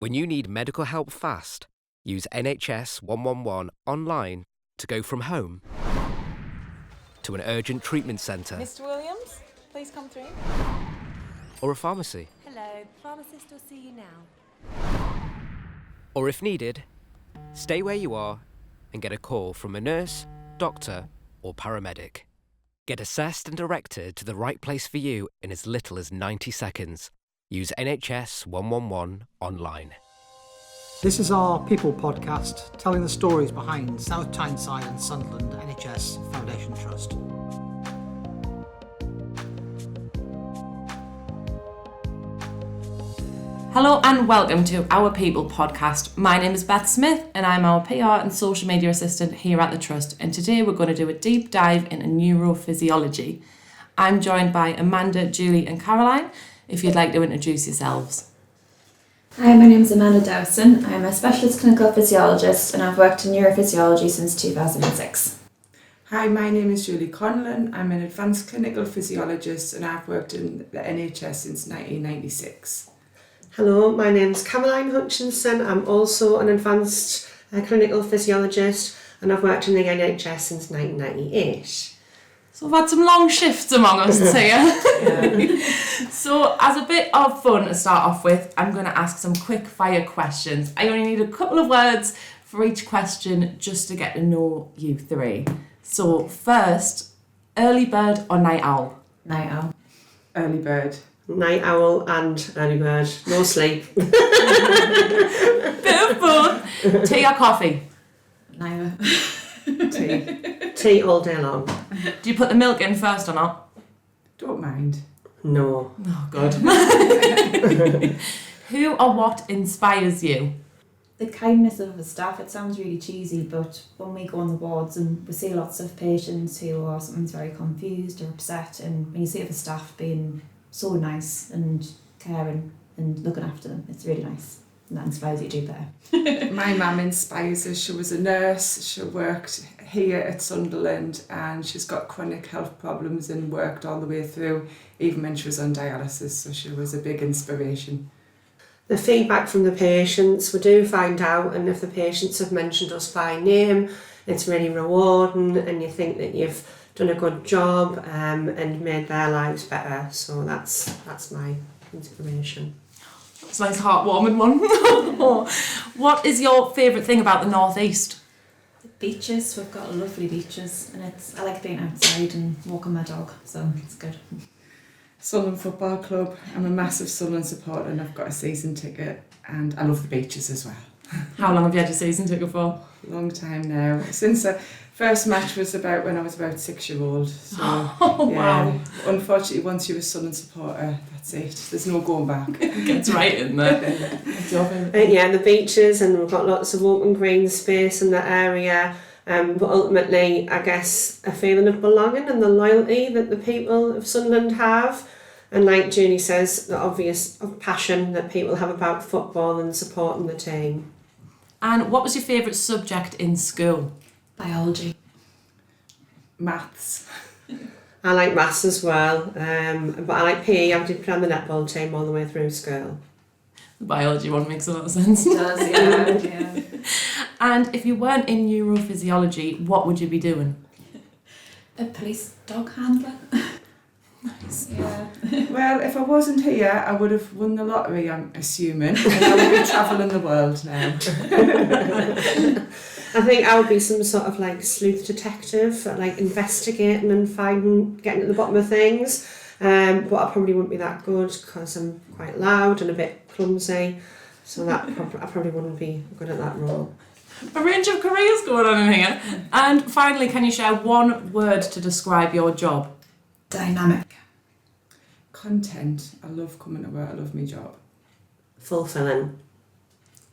When you need medical help fast, use NHS 111 online to go from home to an urgent treatment centre. Mr. Williams, please come through. Or a pharmacy. Hello, pharmacist will see you now. Or if needed, stay where you are and get a call from a nurse, doctor, or paramedic. Get assessed and directed to the right place for you in as little as 90 seconds. Use NHS 111 online. This is our People podcast, telling the stories behind South Tyneside and Sunderland NHS Foundation Trust. Hello and welcome to our People podcast. My name is Beth Smith and I'm our PR and social media assistant here at the Trust, and today we're going to do a deep dive into neurophysiology. I'm joined by Amanda, Julie and Caroline. If you'd like to introduce yourselves. Hi, my name is Amanda Dowson. I'm a specialist clinical physiologist and I've worked in neurophysiology since 2006. Hi, my name is Julie Conlon. I'm an advanced clinical physiologist and I've worked in the NHS since 1996. Hello, my name's Caroline Hutchinson. I'm also an advanced clinical physiologist and I've worked in the NHS since 1998. So we've had some long shifts among us here. So as a bit of fun to start off with, I'm going to ask some quick fire questions. I only need a couple of words for each question just to get to know you three. So first, early bird or night owl? Night owl. Early bird. Night owl and early bird. No sleep. Bit of both. Tea or coffee? Neither. Tea. Tea all day long. Do you put the milk in first or not? Don't mind. No. Oh, good. Who or what inspires you? The kindness of the staff. It sounds really cheesy, but when we go on the wards and we see lots of patients who are sometimes very confused or upset, and when you see the staff being so nice and caring and looking after them, it's really nice. And that inspires you to do better. My mum inspires us. She was a nurse. She worked here at Sunderland and she's got chronic health problems and worked all the way through, even when she was on dialysis. So she was a big inspiration. The feedback from the patients, we do find out, and if the patients have mentioned us by name, it's really rewarding and you think that you've done a good job and made their lives better. So that's my inspiration. It's a nice heartwarming one. What is your favourite thing about the North East? The beaches. We've got lovely beaches, and I like being outside and walking my dog, so it's good. Sunderland Football Club. I'm a massive Sunderland supporter and I've got a season ticket and I love the beaches as well. How long have you had your season ticket for? Long time now. Since the first match was about when I was about 6-year-old. So, Wow. Unfortunately, once you're a Sunderland supporter, that's it. There's no going back. Gets right in there. What's your favourite? Yeah, the beaches, and we've got lots of open green space in the area. But ultimately, I guess, a feeling of belonging and the loyalty that the people of Sunderland have. And like Julie says, the obvious passion that people have about football and supporting the team. And what was your favourite subject in school? Biology. Maths. I like maths as well, but I like PE. I did play on the netball team all the way through school. The biology one makes a lot of sense. It does, yeah. And if you weren't in neurophysiology, what would you be doing? A police dog handler. Nice. Yeah. Well, if I wasn't here, I would have won the lottery, I'm assuming, and I would be travelling the world now. I think I would be some sort of like sleuth detective, like investigating and getting to the bottom of things. But I probably wouldn't be that good because I'm quite loud and a bit clumsy. So I probably wouldn't be good at that role. A range of careers going on in here. And finally, can you share one word to describe your job? Dynamic. Content. I love coming to work. I love my job. Fulfilling.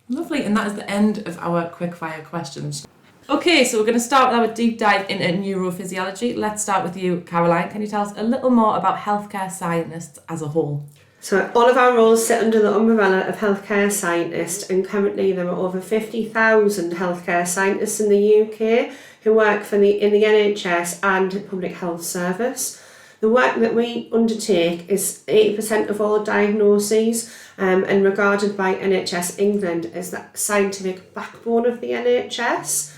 Lovely, and that is the end of our quickfire questions. Okay, so we're going to start with our deep dive into neurophysiology. Let's start with you, Caroline. Can you tell us a little more about healthcare scientists as a whole? So all of our roles sit under the umbrella of healthcare scientists, and currently there are over 50,000 healthcare scientists in the UK who work in the NHS and public health service. The work that we undertake is 80% of all diagnoses and regarded by NHS England as the scientific backbone of the NHS.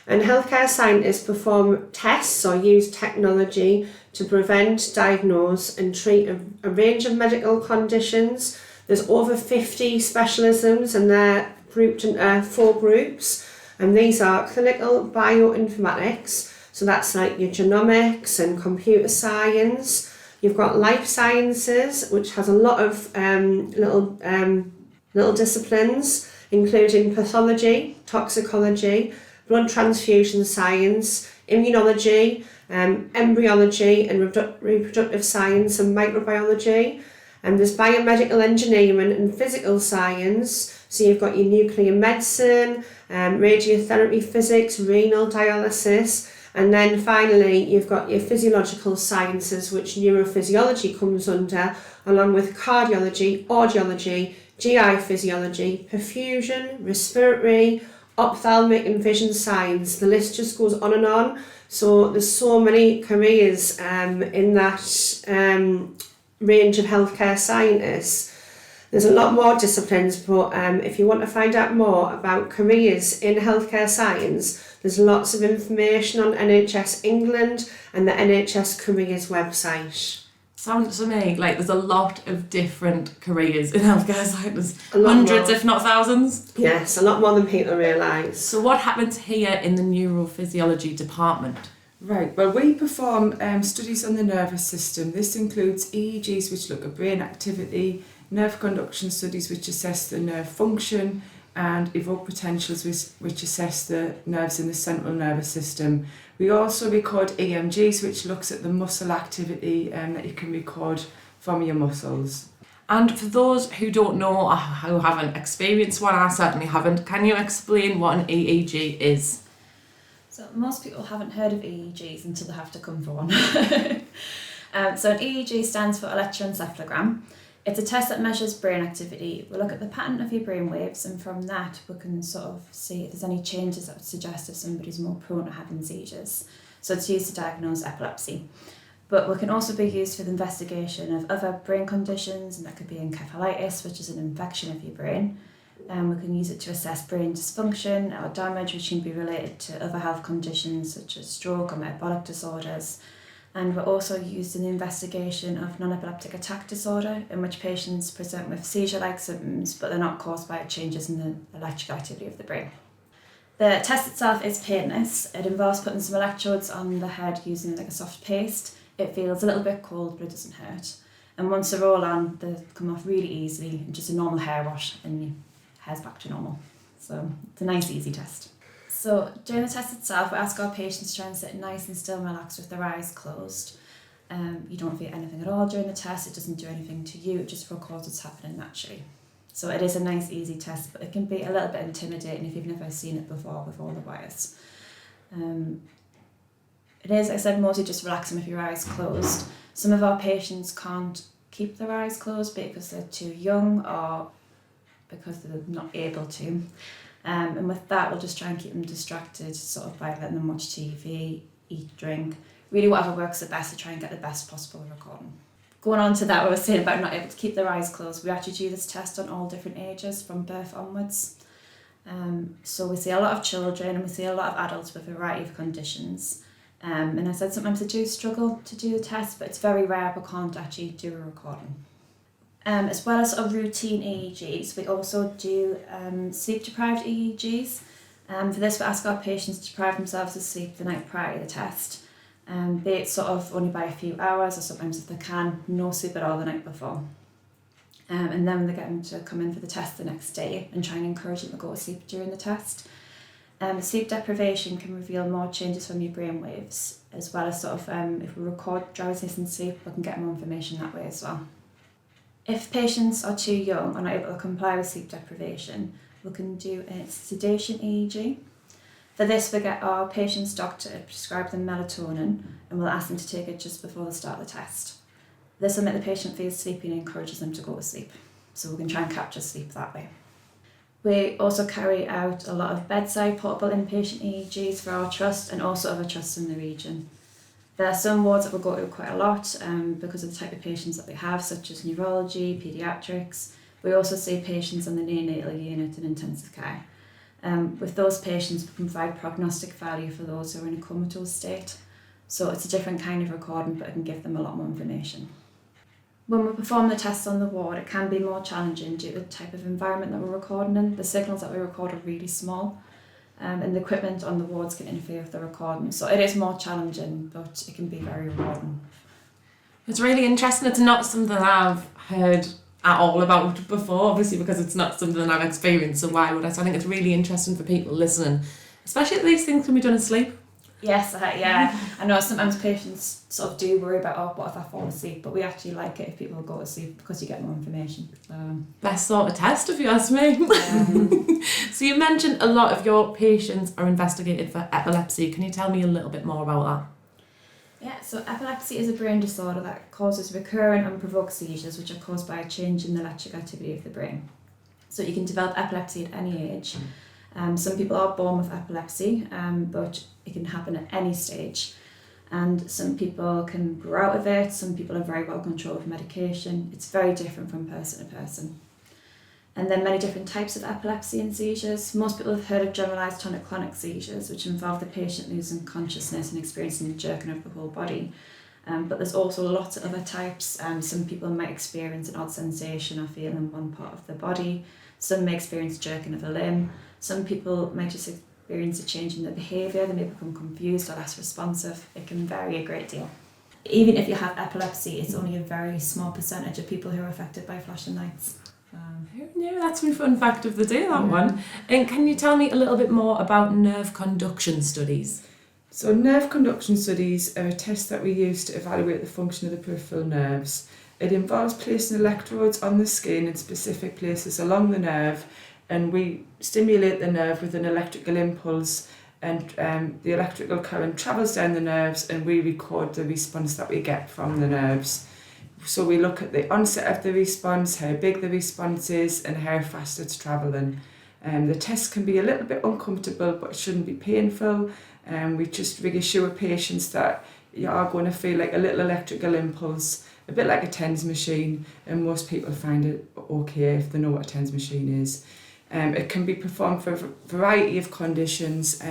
And healthcare scientists perform tests or use technology to prevent, diagnose and treat a range of medical conditions. There's over 50 specialisms and they're grouped into 4 groups. And these are clinical bioinformatics, so that's like your genomics and computer science. You've got life sciences, which has a lot of little disciplines, including pathology, toxicology, blood transfusion science, immunology, embryology and reproductive science and microbiology. And there's biomedical engineering and physical science. So you've got your nuclear medicine, radiotherapy physics, renal dialysis. And then finally, you've got your physiological sciences, which neurophysiology comes under, along with cardiology, audiology, GI physiology, perfusion, respiratory, ophthalmic and vision science. The list just goes on and on. So there's so many careers in that range of healthcare scientists. There's a lot more disciplines, but if you want to find out more about careers in healthcare science, there's lots of information on NHS England and the NHS Careers website. Sounds to me like there's a lot of different careers in healthcare science. Hundreds, if not thousands. Yes, a lot more than people realise. So what happens here in the neurophysiology department? Right, well, we perform studies on the nervous system. This includes EEGs, which look at brain activity, nerve conduction studies, which assess the nerve function, and evoked potentials, which assess the nerves in the central nervous system. We also record EMGs, which looks at the muscle activity that you can record from your muscles. And for those who don't know or who haven't experienced one, I certainly haven't, can you explain what an EEG is? So most people haven't heard of EEGs until they have to come for one. So an EEG stands for electroencephalogram. It's a test that measures brain activity. We look at the pattern of your brain waves, and from that we can sort of see if there's any changes that would suggest if somebody's more prone to having seizures. So it's used to diagnose epilepsy. But we can also be used for the investigation of other brain conditions, and that could be encephalitis, which is an infection of your brain. We can use it to assess brain dysfunction or damage, which can be related to other health conditions such as stroke or metabolic disorders. And we're also used in the investigation of non-epileptic attack disorder, in which patients present with seizure-like symptoms, but they're not caused by changes in the electrical activity of the brain. The test itself is painless. It involves putting some electrodes on the head using like a soft paste. It feels a little bit cold, but it doesn't hurt. And once they're all on, they come off really easily, just a normal hair wash, and your hair's back to normal. So it's a nice, easy test. So during the test itself, we ask our patients to try and sit nice and still and relaxed with their eyes closed. You don't feel anything at all during the test. It doesn't do anything to you. It just records what's happening naturally. So it is a nice, easy test, but it can be a little bit intimidating if you've never seen it before with all the wires. It is, like I said, mostly just relaxing with your eyes closed. Some of our patients can't keep their eyes closed because they're too young or because they're not able to. And with that, we'll just try and keep them distracted, sort of by letting them watch TV, eat, drink, really whatever works the best to try and get the best possible recording. Going on to that, what I was saying about not able to keep their eyes closed, we actually do this test on all different ages, from birth onwards. So we see a lot of children and we see a lot of adults with a variety of conditions. And I said sometimes they do struggle to do the test, but it's very rare we can't actually do a recording. As well as sort of routine EEGs, we also do sleep-deprived EEGs. For this, we ask our patients to deprive themselves of sleep the night prior to the test, be it sort of only by a few hours, or sometimes if they can, no sleep at all the night before. And then they get them to come in for the test the next day and try and encourage them to go to sleep during the test. Sleep deprivation can reveal more changes from your brain waves, as well as sort of if we record drowsiness and sleep, we can get more information that way as well. If patients are too young or not able to comply with sleep deprivation, we can do a sedation EEG. For this, we get our patient's doctor to prescribe them melatonin, and we'll ask them to take it just before they start the test. This will make the patient feel sleepy and encourages them to go to sleep, so we can try and capture sleep that way. We also carry out a lot of bedside portable inpatient EEGs for our trust and also other trusts in the region. There are some wards that we'll go to quite a lot because of the type of patients that we have, such as neurology, paediatrics. We also see patients on the neonatal unit in intensive care. With those patients, we can provide prognostic value for those who are in a comatose state. So it's a different kind of recording, but it can give them a lot more information. When we perform the tests on the ward, it can be more challenging due to the type of environment that we're recording in. The signals that we record are really small, and the equipment on the wards can interfere with the recording. So it is more challenging, but it can be very rewarding. It's really interesting. It's not something I've heard at all about before, obviously, because it's not something I've experienced, so why would I? So I think it's really interesting for people listening, especially that these things can be done asleep. Yes, yeah. I know sometimes patients sort of do worry about, oh, what if I fall asleep? But we actually like it if people go to sleep because you get more information. Best sort of test, if you ask me. So you mentioned a lot of your patients are investigated for epilepsy. Can you tell me a little bit more about that? Yeah, so epilepsy is a brain disorder that causes recurrent unprovoked seizures, which are caused by a change in the electric activity of the brain. So you can develop epilepsy at any age. Some people are born with epilepsy, but it can happen at any stage. And some people can grow out of it, some people are very well controlled with medication. It's very different from person to person. And then many different types of epilepsy and seizures. Most people have heard of generalised tonic-clonic seizures, which involve the patient losing consciousness and experiencing the jerking of the whole body. But there's also lots of other types. Some people might experience an odd sensation or feeling in one part of the body. Some may experience jerking of a limb. Some people might just experience a change in their behaviour. They may become confused or less responsive. It can vary a great deal. Even if you have epilepsy, it's only a very small percentage of people who are affected by flashing lights. Who knew? That's my fun fact of the day, that one. And can you tell me a little bit more about nerve conduction studies? So nerve conduction studies are a test that we use to evaluate the function of the peripheral nerves. It involves placing electrodes on the skin in specific places along the nerve, and we stimulate the nerve with an electrical impulse, and the electrical current travels down the nerves, and we record the response that we get from the nerves. So we look at the onset of the response, how big the response is, and how fast it's travelling. The test can be a little bit uncomfortable, but it shouldn't be painful. We just reassure patients that you are going to feel like a little electrical impulse, a bit like a TENS machine, and most people find it okay if they know what a TENS machine is. It can be performed for a variety of conditions.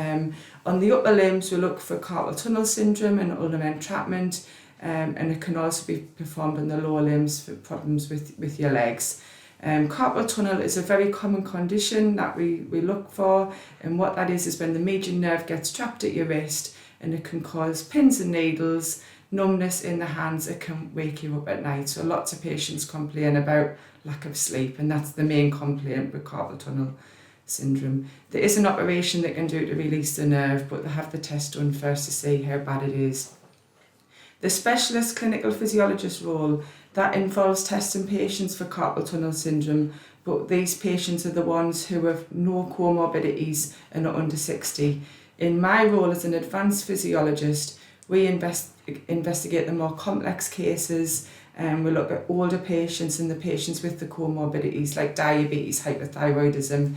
On the upper limbs, we look for carpal tunnel syndrome and ulnar entrapment, and it can also be performed on the lower limbs for problems with your legs. Carpal tunnel is a very common condition that we look for, and what that is when the median nerve gets trapped at your wrist, and it can cause pins and needles, numbness in the hands. It can wake you up at night. So lots of patients complain about lack of sleep, and that's the main complaint with carpal tunnel syndrome. There is an operation they can do to release the nerve, but they have the test done first to see how bad it is. The specialist clinical physiologist role, that involves testing patients for carpal tunnel syndrome, but these patients are the ones who have no comorbidities and are under 60. In my role as an advanced physiologist, we investigate the more complex cases, and we look at older patients and the patients with the comorbidities like diabetes, hypothyroidism.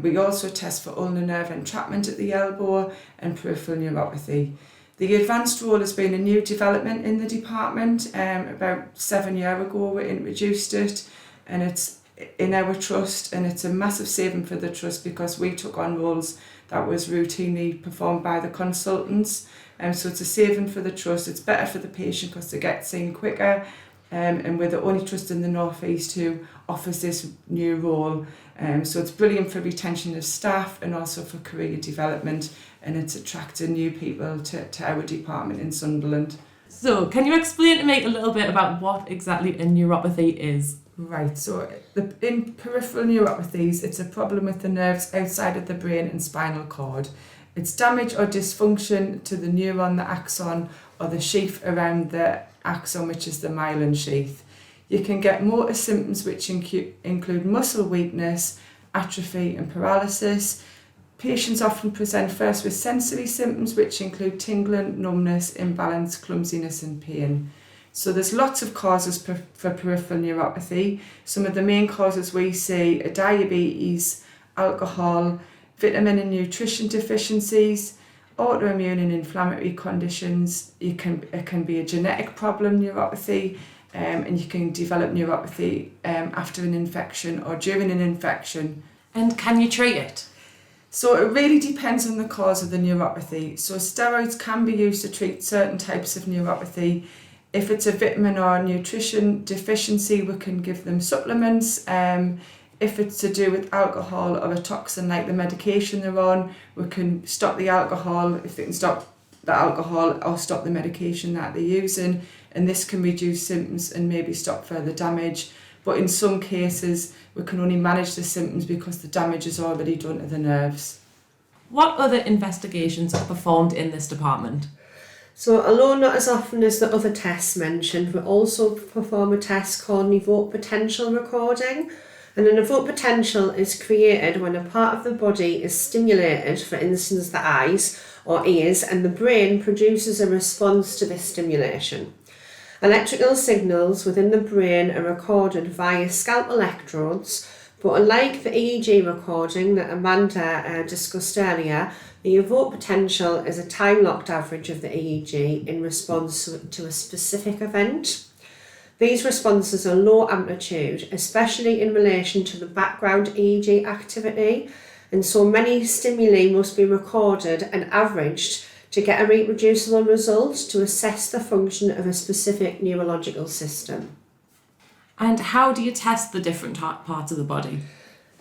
We also test for ulnar nerve entrapment at the elbow and peripheral neuropathy. The advanced role has been a new development in the department. About 7 years ago we introduced it, and it's in our trust, and it's a massive saving for the trust because we took on roles that was routinely performed by the consultants. So it's a saving for the trust. It's better for the patient because they get seen quicker, and we're the only trust in the North East who offers this new role. So it's brilliant for retention of staff and also for career development, and it's attracting new people to our department in Sunderland. So can you explain to me a little bit about what exactly a neuropathy is? Right, so in peripheral neuropathies, it's a problem with the nerves outside of the brain and spinal cord. It's damage or dysfunction to the neuron, the axon, or the sheath around the axon, which is the myelin sheath. You can get motor symptoms which include muscle weakness, atrophy and paralysis. Patients often present first with sensory symptoms which include tingling, numbness, imbalance, clumsiness and pain. So there's lots of causes for peripheral neuropathy. Some of the main causes we see are diabetes, alcohol, vitamin and nutrition deficiencies, autoimmune and inflammatory conditions. It can be a genetic problem, neuropathy, and you can develop neuropathy after an infection or during an infection. And can you treat it? So it really depends on the cause of the neuropathy. So steroids can be used to treat certain types of neuropathy. If it's a vitamin or nutrition deficiency, we can give them supplements. If it's to do with alcohol or a toxin like the medication they're on, we can stop the alcohol if they can stop the alcohol or stop the medication that they're using. And this can reduce symptoms and maybe stop further damage. But in some cases, we can only manage the symptoms because the damage is already done to the nerves. What other investigations are performed in this department? So although not as often as the other tests mentioned, we also perform a test called an Evoked Potential recording. And an evoked potential is created when a part of the body is stimulated, for instance the eyes or ears, and the brain produces a response to this stimulation. Electrical signals within the brain are recorded via scalp electrodes, but unlike the EEG recording that Amanda discussed earlier, the evoked potential is a time-locked average of the EEG in response to a specific event. These responses are low amplitude, especially in relation to the background EEG activity, and so many stimuli must be recorded and averaged to get a reproducible result to assess the function of a specific neurological system. And how do you test the different parts of the body?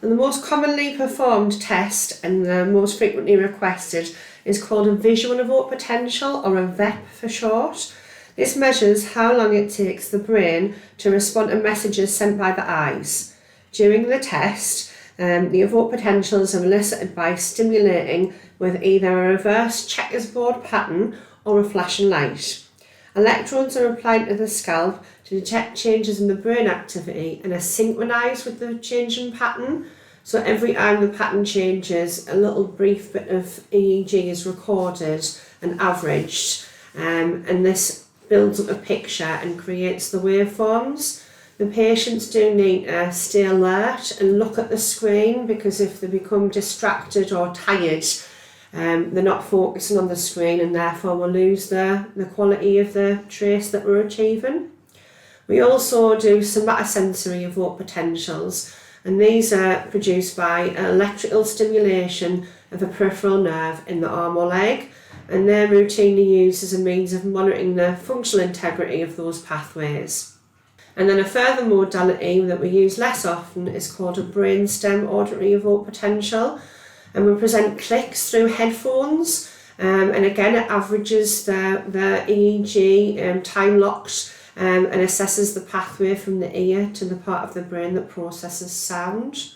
And the most commonly performed test and the most frequently requested is called a visual evoked potential, or a VEP for short. This measures how long it takes the brain to respond to messages sent by the eyes. During the test, the evoked potentials are elicited by stimulating with either a reverse checkerboard pattern or a flashing light. Electrodes are applied to the scalp to detect changes in the brain activity and are synchronised with the change in pattern. So every time the pattern changes, a little brief bit of EEG is recorded and averaged, and this builds up a picture and creates the waveforms. The patients do need to stay alert and look at the screen, because if they become distracted or tired, they're not focusing on the screen, and therefore will lose the quality of the trace that we're achieving. We also do somatosensory evoked potentials, and these are produced by electrical stimulation of the peripheral nerve in the arm or leg, and they're routinely used as a means of monitoring the functional integrity of those pathways. And then a further modality that we use less often is called a brainstem auditory evoked potential, and we present clicks through headphones, and again it averages the EEG time locked, and assesses the pathway from the ear to the part of the brain that processes sound.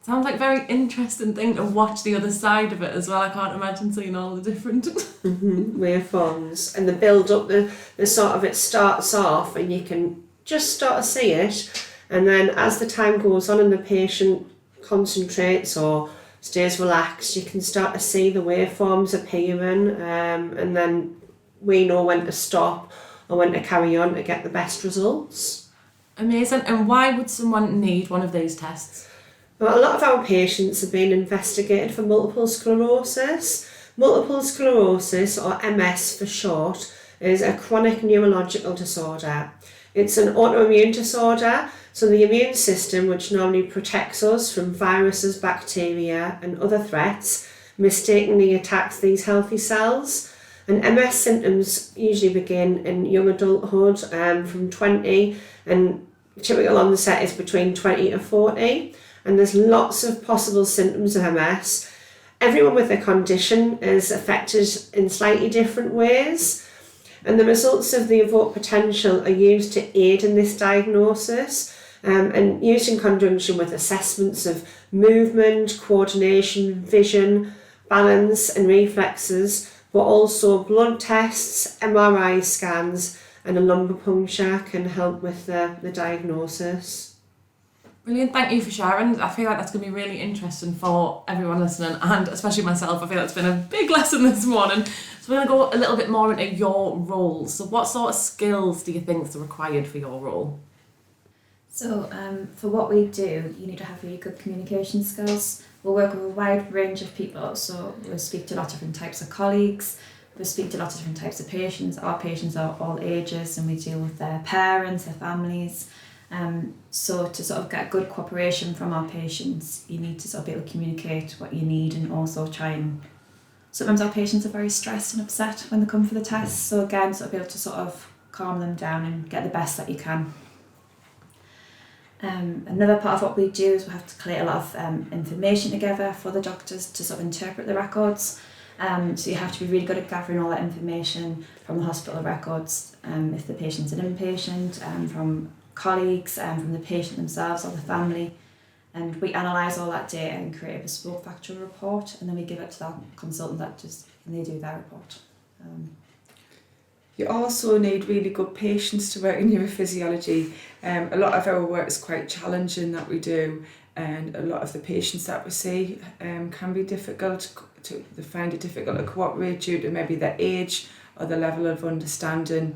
Sounds like a very interesting thing to watch the other side of it as well. I can't imagine seeing all the different waveforms, and the build up, the sort of, it starts off and you can just start to see it, and then as the time goes on and the patient concentrates or stays relaxed, you can start to see the waveforms appearing, and then we know when to stop or when to carry on to get the best results. Amazing. And why would someone need one of these tests? Well, a lot of our patients have been investigated for multiple sclerosis. Multiple sclerosis, or MS for short, is a chronic neurological disorder. It's an autoimmune disorder, so the immune system, which normally protects us from viruses, bacteria and other threats, mistakenly attacks these healthy cells. And MS symptoms usually begin in young adulthood, from 20, and typical onset is between 20 to 40. And there's lots of possible symptoms of MS. Everyone with the condition is affected in slightly different ways, and the results of the evoked potential are used to aid in this diagnosis, and used in conjunction with assessments of movement, coordination, vision, balance and reflexes, but also blood tests, MRI scans and a lumbar puncture can help with the diagnosis. Brilliant, thank you for sharing. I feel like that's going to be really interesting for everyone listening, and especially myself. I feel it's been a big lesson this morning. So we're going to go a little bit more into your role. So what sort of skills do you think are required for your role? So for what we do, you need to have really good communication skills. We'll work with a wide range of people, so we'll speak to a lot of different types of colleagues, we'll speak to a lot of different types of patients. Our patients are all ages and we deal with their parents, their families. So to sort of get good cooperation from our patients, you need to sort of be able to communicate what you need and also try and... Sometimes our patients are very stressed and upset when they come for the tests, so again, sort of be able to sort of calm them down and get the best that you can. Another part of what we do is we have to collate a lot of information together for the doctors to sort of interpret the records. So you have to be really good at gathering all that information from the hospital records, if the patient's an inpatient, from colleagues, from the patient themselves or the family. And we analyse all that data and create a bespoke factual report, and then we give it to that consultant and they do their report. You also need really good patients to work in neurophysiology. A lot of our work is quite challenging that we do, and a lot of the patients that we see can be difficult they find it difficult to cooperate due to maybe their age or the level of understanding.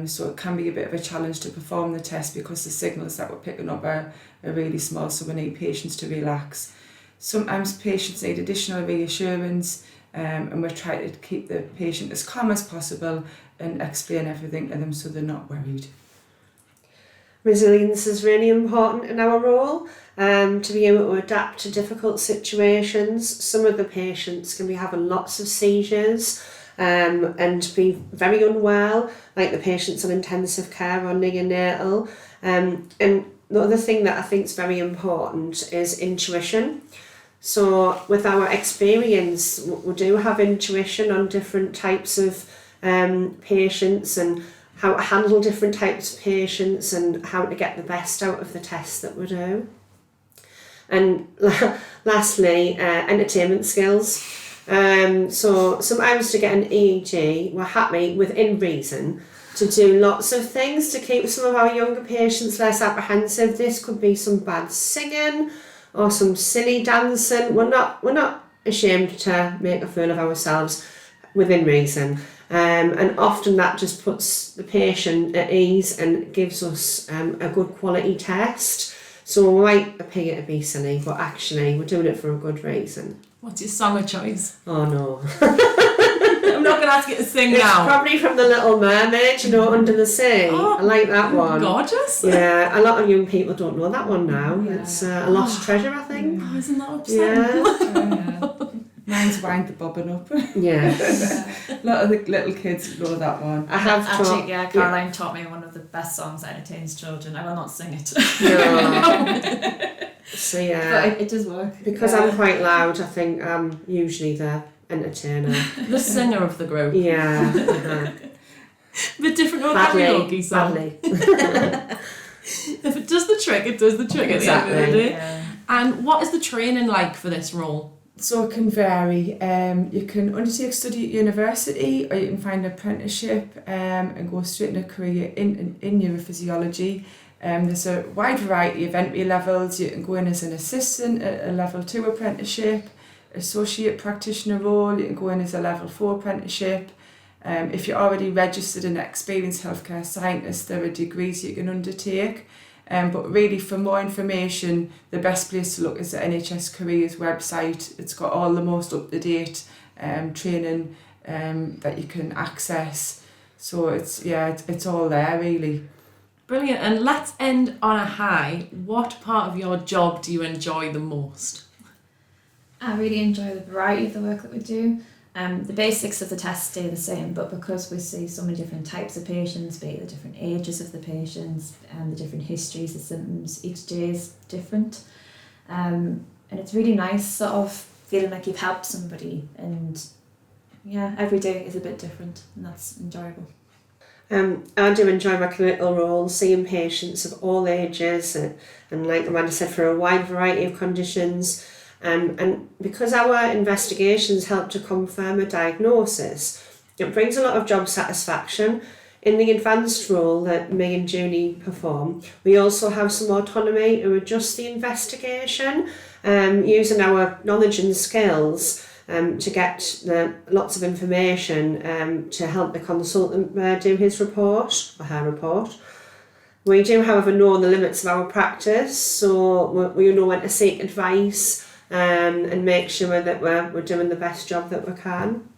So it can be a bit of a challenge to perform the test because the signals that we're picking up are really small, so we need patients to relax. Sometimes patients need additional reassurance, and we're trying to keep the patient as calm as possible and explain everything to them so they're not worried. Resilience is really important in our role, to be able to adapt to difficult situations. Some of the patients can be having lots of seizures and be very unwell, like the patients on intensive care or neonatal. And the other thing that I think is very important is intuition. So with our experience, we do have intuition on different types of patients and how to handle different types of patients and how to get the best out of the tests that we do. And lastly, entertainment skills. So sometimes to get an EEG, we're happy within reason to do lots of things to keep some of our younger patients less apprehensive. This could be some bad singing or some silly dancing. We're not ashamed to make a fool of ourselves within reason. And often that just puts the patient at ease and gives us a good quality test. So we might appear to be silly, but actually we're doing it for a good reason. What's your song of choice? Oh no. I'm not going to ask you to sing It's now. probably from The Little Mermaid, Under the Sea. Oh, I like that one. Gorgeous. Yeah, a lot of young people don't know that one now. Yeah. It's a lost treasure, I think. Oh, isn't that upsetting? Yeah. Mine's Wind the Bobbin Up. Yeah. A lot of the little kids know that one. I have taught. Actually, Caroline taught me one of the best songs that entertains children. I will not sing it. No. So yeah. But it does work. Because I'm quite loud, I think I'm usually the entertainer. The singer of the group. Yeah. Uh-huh. Bit different to a karaoke song. If it does the trick, it does the trick at the end of the day. Yeah. And what is the training like for this role? So it can vary. You can undertake study at university, or you can find an apprenticeship and go straight into a career in neurophysiology. There's a wide variety of entry levels. You can go in as an assistant at a level 2 apprenticeship, associate practitioner role. You can go in as a level 4 apprenticeship. If you're already registered and experienced healthcare scientist, there are degrees you can undertake. But really, for more information, the best place to look is the NHS Careers website. It's got all the most up-to-date training that you can access. So it's all there really. Brilliant. And let's end on a high. What part of your job do you enjoy the most? I really enjoy the variety of the work that we do. The basics of the test stay the same, but because we see so many different types of patients, be it the different ages of the patients and the different histories, the symptoms, each day is different. And it's really nice sort of feeling like you've helped somebody, and yeah, every day is a bit different, and that's enjoyable. I do enjoy my clinical role, seeing patients of all ages and like Amanda said, for a wide variety of conditions. And because our investigations help to confirm a diagnosis, it brings a lot of job satisfaction. In the advanced role that me and Julie perform, we also have some autonomy to adjust the investigation, using our knowledge and skills to get lots of information to help the consultant do his report or her report. We do, however, know the limits of our practice, so we know when to seek advice and make sure that we're doing the best job that we can.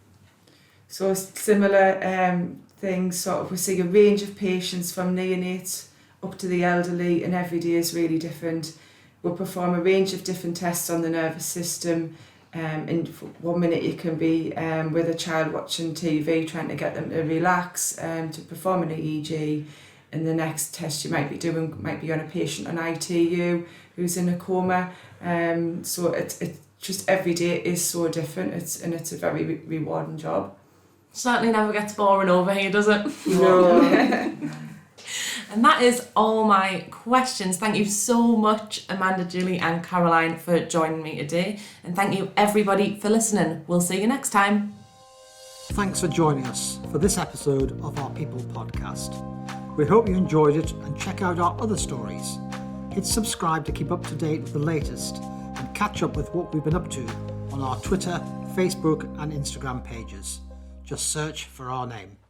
So similar things, sort of we see a range of patients from neonates up to the elderly, and every day is really different. We'll perform a range of different tests on the nervous system. In 1 minute you can be with a child watching TV, trying to get them to relax, to perform an EEG, and the next test you might be doing might be on a patient on ITU who's in a coma. So it's just every day is so different. It's a very rewarding job. Certainly never gets boring over here, does it? No. And that is all my questions. Thank you so much, Amanda, Julie and Caroline, for joining me today. And thank you everybody for listening. We'll see you next time. Thanks for joining us for this episode of our People podcast. We hope you enjoyed it and check out our other stories. Hit subscribe to keep up to date with the latest and catch up with what we've been up to on our Twitter, Facebook and Instagram pages. Just search for our name.